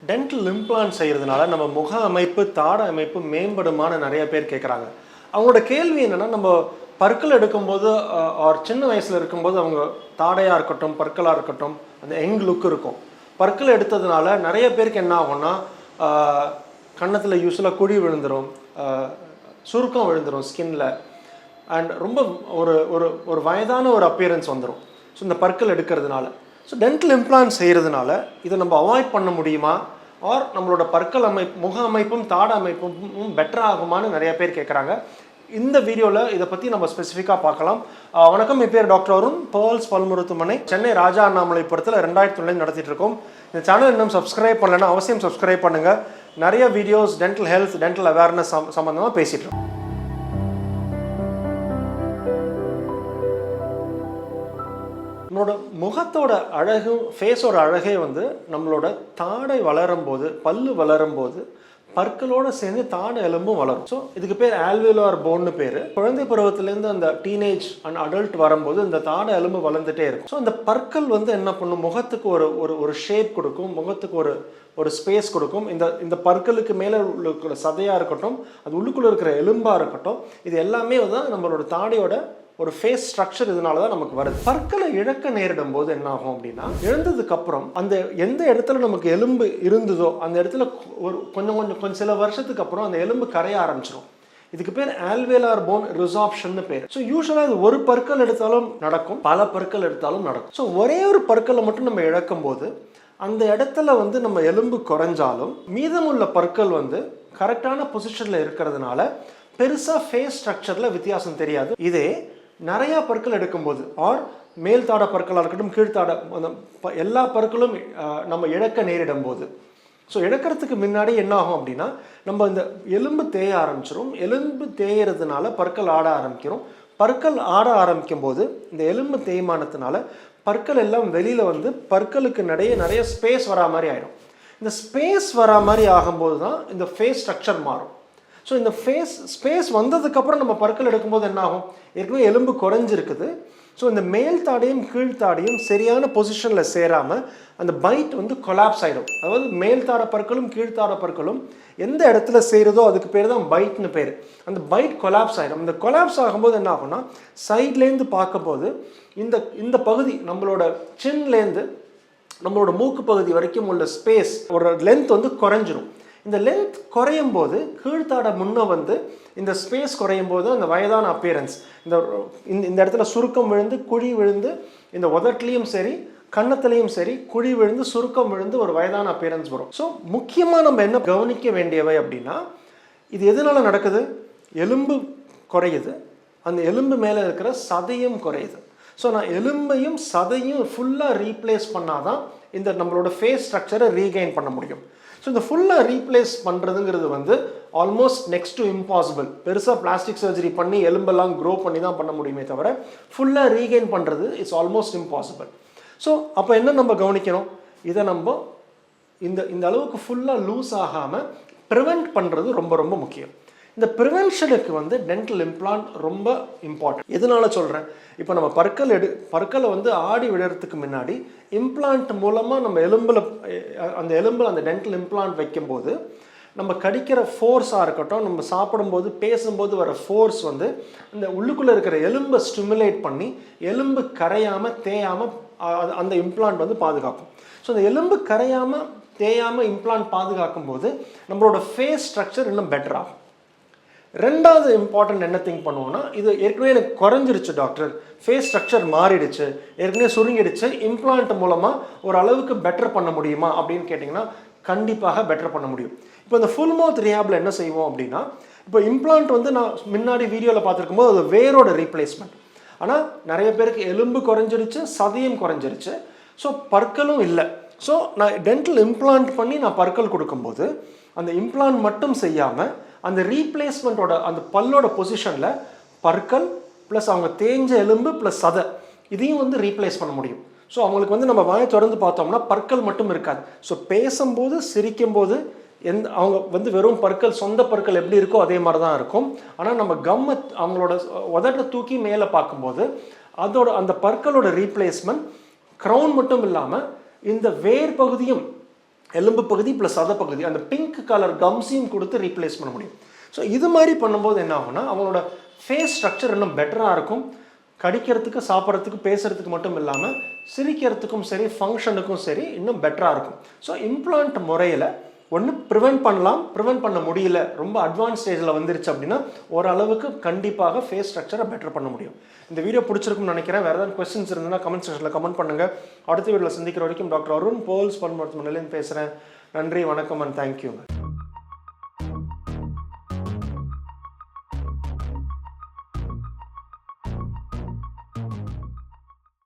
Dental implant செய்கிறதுனால நம்ம முக அமைப்பு தாடை அமைப்பு மேம்படுமான்னு நிறைய பேர் கேட்குறாங்க. அவங்களோட கேள்வி என்னென்னா, நம்ம பற்கள் எடுக்கும்போது ஒரு சின்ன வயசில் இருக்கும்போது அவங்க தாடையாக இருக்கட்டும் பற்களாக இருக்கட்டும் அந்த யங் லுக் இருக்கும். பற்கள் எடுத்ததுனால நிறைய பேருக்கு என்ன ஆகும்னா கன்னத்தில் யூஸ்வலாக குழி விழுந்துடும், சுருக்கம் விழுந்துடும் ஸ்கின்ல, அண்ட் ரொம்ப ஒரு ஒரு ஒரு வயதான ஒரு அப்பியரன்ஸ் வந்துடும். ஸோ இந்த பற்கள் எடுக்கிறதுனால ஸோ டென்டல் இம்ப்ளான்ட் செய்கிறதுனால இதை நம்ம அவாய்ட் பண்ண முடியுமா, ஆர் நம்மளோட பற்கள் முக அமைப்பும் தாடை அமைப்பும் பெட்டர் ஆகுமான்னு நிறைய பேர் கேட்குறாங்க. இந்த வீடியோவில் இதை பற்றி நம்ம ஸ்பெசிஃபிக்காக பார்க்கலாம். வணக்கம், என் பேர் டாக்டர் அருண், பேர்ல்ஸ் பல் மருத்துவமனை, சென்னை ராஜா அண்ணாமலைபுரத்தில் 2009 நடத்திட்டு இருக்கோம். இந்த சேனல் இன்னும் சப்ஸ்கிரைப் பண்ணலைன்னா அவசியம் சப்ஸ்கிரைப் பண்ணுங்கள். நிறைய videos dental health dental awareness சம்மந்தமாக பேசிகிட்டு இருக்கோம். நம்மளோட முகத்தோட அழகு, ஃபேஸோட அழகே வந்து நம்மளோட தாடை வளரும் போது, பல்லு வளரும் போது பற்களோடு சேர்ந்து தாடை எலும்பும் வளரும். ஸோ இதுக்கு பேர் ஆல்வியோலார் போன்னு பேர். குழந்தை பருவத்திலேருந்து அந்த டீனேஜ் அண்ட் அடல்ட் வரும்போது இந்த தாடை எலும்பு வளர்ந்துட்டே இருக்கும். ஸோ அந்த பற்கள் வந்து என்ன பண்ணும், முகத்துக்கு ஒரு ஷேப் கொடுக்கும், முகத்துக்கு ஒரு ஸ்பேஸ் கொடுக்கும். இந்த பற்களுக்கு மேலே இருக்கிற சதையாக இருக்கட்டும், அது உள்ளுக்குள்ளே இருக்கிற எலும்பாக இருக்கட்டும், இது எல்லாமே தான் நம்மளோட தாடையோட ஒரு ஃபேஸ் ஸ்ட்ரக்சர். இதனால தான் நமக்கு வருது. பற்களை இழக்க நேரிடும் போது என்ன ஆகும் அப்படின்னா, இழந்ததுக்கு அப்புறம் அந்த எந்த இடத்துல நமக்கு எலும்பு இருந்ததோ அந்த இடத்துல கொஞ்சம் சில வருஷத்துக்கு அப்புறம் அந்த எலும்பு கரைய ஆரம்பிச்சிடும். இதுக்கு பேர் ஆல்வேலார் போன் ரிசார்ப்ஷன் பேர். ஸோ யூஸ்வலாக இது ஒரு பற்கள் எடுத்தாலும் நடக்கும், பல பற்கள் எடுத்தாலும் நடக்கும். ஸோ ஒரே ஒரு பற்களை மட்டும் நம்ம இழக்கும் போது அந்த இடத்துல வந்து நம்ம எலும்பு குறைஞ்சாலும் மீதமுள்ள பற்கள் வந்து கரெக்டான பொசிஷனில் இருக்கிறதுனால பெருசாக ஃபேஸ் ஸ்ட்ரக்சரில் வித்தியாசம் தெரியாது. இதே நிறையா பற்கள் எடுக்கும்போது, ஆர் மேல் தாடை பற்களாக இருக்கட்டும் கீழ்த்தாடை எல்லா பற்களும் நம்ம இழக்க நேரிடும் போது, ஸோ இழக்கிறதுக்கு முன்னாடி என்ன ஆகும் அப்படின்னா, நம்ம இந்த எலும்பு தேய ஆரம்பிச்சிடும். எலும்பு தேயறதுனால பற்கள் ஆட ஆரம்பிக்கிறோம். பற்கள் ஆட ஆரம்பிக்கும் போது இந்த எலும்பு தேய்மானத்தினால பற்கள் எல்லாம் வெளியில் வந்து பற்களுக்கு நிறைய ஸ்பேஸ் வரா மாதிரி ஆகிடும். இந்த ஸ்பேஸ் வரா மாதிரி ஆகும்போது தான் இந்த ஃபேஸ் ஸ்ட்ரக்சர் மாறும். ஸோ இந்த ஸ்பேஸ் வந்ததுக்கப்புறம் நம்ம பற்கள் எடுக்கும்போது என்ன ஆகும், ஏற்கனவே எலும்பு குறைஞ்சிருக்குது. ஸோ இந்த மேல் தாடையும் கீழ்த்தாடையும் சரியான பொசிஷனில் சேராமல் அந்த பைட் வந்து கொலாப்ஸ் ஆகிடும். அதாவது மேல் தாடை பற்களும் கீழ்த்தாடை பற்களும் எந்த இடத்துல சேருதோ அதுக்கு பேர் தான் பைட்னு பேர். அந்த பைட் கொலாப்ஸ் ஆகிடும். இந்த கொலாப்ஸ் ஆகும்போது என்ன ஆகும்னா, சைட்லேருந்து பார்க்கும்போது இந்த பகுதி நம்மளோட சின்லேருந்து நம்மளோட மூக்கு பகுதி வரைக்கும் உள்ள ஸ்பேஸ் ஒரு லென்த் வந்து குறைஞ்சிரும். இந்த லென்த் குறையும் போது கீழ்த்தாடை முன்ன வந்து இந்த ஸ்பேஸ் குறையும் போது அந்த வயதான அப்பியரன்ஸ், இந்த இடத்துல சுருக்கம் விழுந்து குழி விழுந்து இந்த உதட்லேயும் சரி கன்னத்துலேயும் சரி குழி விழுந்து சுருக்கம் விழுந்து ஒரு வயதான அப்பியரன்ஸ் வரும். ஸோ முக்கியமாக நம்ம என்ன கவனிக்க வேண்டியவை அப்படின்னா, இது எதனால நடக்குது, எலும்பு குறையுது, அந்த எலும்பு மேலே இருக்கிற சதையும் குறையுது. ஸோ நான் எலும்பையும் சதையும் ஃபுல்லாக ரீப்ளேஸ் பண்ணாதான் இந்த நம்மளோட ஃபேஸ் ஸ்ட்ரக்சரை ரீகெயின் பண்ண முடியும். ஸோ இந்த ஃபுல்லாக ரீப்ளேஸ் பண்ணுறதுங்கிறது வந்து ஆல்மோஸ்ட் நெக்ஸ்ட் டு இம்பாசிபிள். பெருசாக பிளாஸ்டிக் சர்ஜரி பண்ணி எலும்பெல்லாம் க்ரோ பண்ணி தான் பண்ண முடியுமே தவிர ஃபுல்லாக ரீகெயின் பண்ணுறது இட்ஸ் ஆல்மோஸ்ட் இம்பாசிபிள். ஸோ அப்போ என்ன நம்ம கவனிக்கணும், இதை நம்ம இந்த அளவுக்கு ஃபுல்லாக லூஸ் ஆகாமல் ப்ரிவெண்ட் பண்ணுறது ரொம்ப முக்கியம். இந்த ப்ரிவென்ஷனுக்கு வந்து டென்டல் இம்ப்ளான்ட் ரொம்ப இம்பார்ட்டன்ட். எதனால சொல்கிறேன், இப்போ நம்ம பற்களை வந்து ஆடி விடுறதுக்கு முன்னாடி இம்ப்ளான்ட் மூலமாக நம்ம எலும்பில் அந்த டென்டல் இம்ப்ளான்ட் வைக்கும்போது நம்ம கடிக்கிற ஃபோர்ஸாக இருக்கட்டும், நம்ம சாப்பிடும்போது பேசும்போது வர ஃபோர்ஸ் வந்து இந்த உள்ளுக்குள்ளே இருக்கிற எலும்பை ஸ்டிமுலேட் பண்ணி எலும்பு கரையாமல் தேயாமல் அந்த இம்ப்ளான்ட் வந்து பாதுகாக்கும். ஸோ அந்த எலும்பு கரையாமல் தேயாமல் இம்ப்ளான்ட் பாதுகாக்கும் போது நம்மளோட ஃபேஸ் ஸ்ட்ரக்சர் இன்னும் பெட்டர் ஆகும். ரெண்டாவது இம்பார்ட்டன்ட் என்ன திங்க் பண்ணுவோம்னா, இது ஏற்கனவே எனக்கு குறைஞ்சிருச்சு டாக்டர், ஃபேஸ் ஸ்ட்ரக்சர் மாறிடுச்சு, ஏற்கனவே சுருங்கிடுச்சு, இம்ப்ளான்ட் மூலமாக ஒரு அளவுக்கு பெட்டர் பண்ண முடியுமா அப்படின்னு கேட்டிங்கன்னா கண்டிப்பாக பெட்டர் பண்ண முடியும். இப்போ இந்த ஃபுல் மவுத் ரிஹாபில் என்ன செய்வோம் அப்படின்னா, இப்போ இம்ப்ளான்ட் வந்து நான் முன்னாடி வீடியோவில் பார்த்துருக்கும் போது அது வேரோட ரீப்ளேஸ்மெண்ட். ஆனால் நிறைய பேருக்கு எலும்பு குறைஞ்சிருச்சு, சதையும் குறைஞ்சிருச்சு, ஸோ பற்களும் இல்லை. ஸோ நான் டென்டல் இம்ப்ளான்ட் பண்ணி நான் பற்கள் கொடுக்கும்போது அந்த இம்ப்ளான்ட் மட்டும் செய்யாமல் அந்த ரீப்ளேஸ்மெண்ட்டோட அந்த பல்லோட பொசிஷனில் பற்கள் ப்ளஸ் அவங்க தேஞ்ச எலும்பு ப்ளஸ் சதை இதையும் வந்து ரீப்ளேஸ் பண்ண முடியும். ஸோ அவங்களுக்கு வந்து நம்ம வாயை திறந்து பார்த்தோம்னா பற்கள் மட்டும் இருக்காது. ஸோ பேசும்போது சிரிக்கும்போது அவங்க வந்து வெறும் பற்கள், சொந்த பற்கள் எப்படி இருக்கோ அதே மாதிரி தான் இருக்கும். ஆனால் நம்ம அவங்களோட உதட்டை தூக்கி மேலே பார்க்கும்போது அந்த பற்களோட ரீப்ளேஸ்மெண்ட் க்ரௌன் மட்டும் இல்லாமல் இந்த வேர் பகுதியும் எலும்பு பகுதி ப்ளஸ் சத பகுதி அந்த பிங்க் கலர் கம்ஸையும் கொடுத்து ரீப்ளேஸ் பண்ண முடியும். ஸோ இது மாதிரி பண்ணும்போது என்ன ஆகும்னா அவங்களோட ஃபேஸ் ஸ்ட்ரக்சர் இன்னும் பெட்டராக இருக்கும். கடிக்கிறதுக்கு, சாப்பிட்றதுக்கு, பேசுகிறதுக்கு மட்டும் இல்லாமல் சிரிக்கிறதுக்கும் சரி, ஃபங்க்ஷனுக்கும் சரி இன்னும் பெட்டராக இருக்கும். ஸோ இம்ப்ளான்ட் முறையில் ஒன்று ப்ரிவெண்ட் பண்ணலாம், ப்ரிவெண்ட் பண்ண முடியல, ரொம்ப அட்வான்ஸ் ஸ்டேஜில் வந்துருச்சு அப்படின்னா ஓரளவுக்கு கண்டிப்பாக ஃபேஸ் ஸ்ட்ரக்சரை பெட்டர் பண்ண முடியும். இந்த வீடியோ பிடிச்சிருக்கும்னு நினைக்கிறேன். வேறு ஏதாவது கொஸ்டின்ஸ் இருந்ததுன்னா கமெண்ட் செக்ஷனில் கமெண்ட் பண்ணுங்கள். அடுத்த வீடியோவில் சந்திக்கிற வரைக்கும் டாக்டர் அருண் பேர்ல்ஸ் பல் மருத்துவமனையிலேருந்து பேசுகிறேன். நன்றி, வணக்கம் அண்ட் தேங்க்யூ.